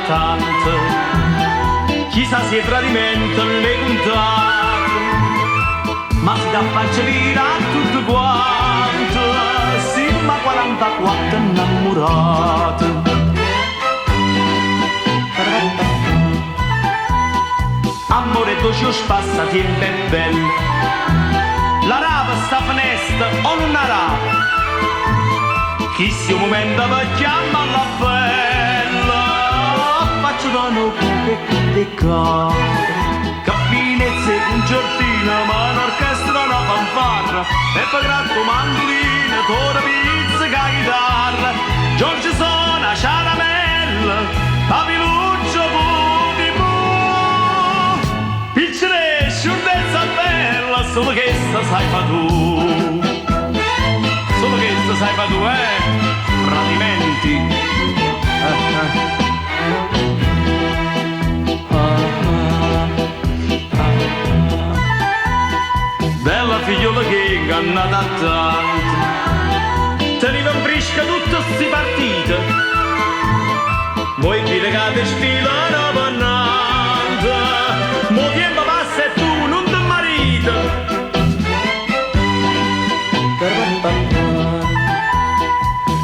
tante, chissà se tradimento le contate, ma si dà faccia vita a tutte quante, siamo 44 innamorate. Amore tu ci spassa tempo è bello, la rava sta finestra o non la rava, chi si un momento mi chiama la bella, faccio da no che cappinezze concertina, ma un'orchestra una fanfarra, e poi gratto mandolina, tora pizza che chitarra, Giorgio suona caramella, papiluccio piccere, sciurdezza bella, solo che sta sai fa tu. Solo che sta sai fa tu, tradimenti. Bella figliola che è ingannata tanto, teneva in brisca tutte sti partite, voi chi legate stile una pannata, mo tempo passa e tu non ti marito.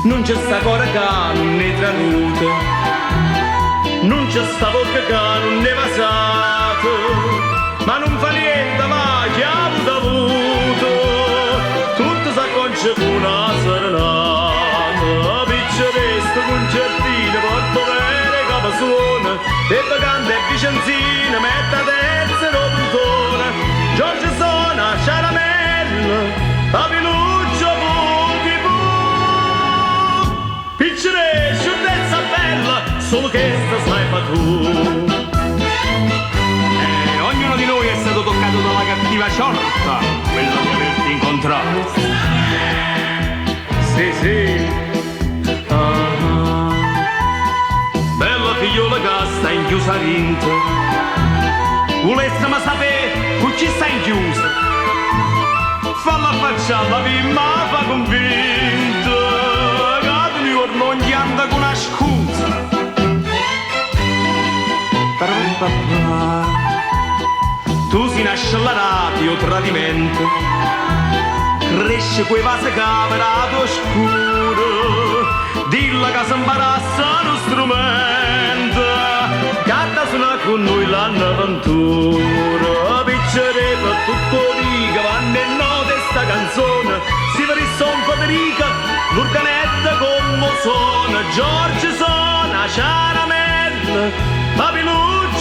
Non c'è sta cora che non ne tranuta, non c'è sta bocca che non ne vasata, ma non fa niente, ma chi ha avuto, tutto s'acconcia con una serenata, picceresta concertina, porto bene capo suona, e canta e vicenzina, mette a terza e robuntona, Giorgio suona caramella, papiluccio piccere, sciurdezza bella, solo che sta sai fa tu. Ognuno di noi è stato toccato dalla cattiva sorta, quella di averti incontrato. Sì, sì. Bella figliola che sta inchiusa vinta, volessimo sapere con chi sta inchiusa, falla faccia la prima fa convinta, non gli anda con una scusa. Tu si nasce alla radio tradimento, cresce quei vasi camerato scuro, dilla che si imbarazza uno strumento, canta suona con noi l'avventura, piccere per tutto dica, vanno e note sta canzone, si per il son Federica, l'organetta come suona, Giorgio suona caramella, papiluccio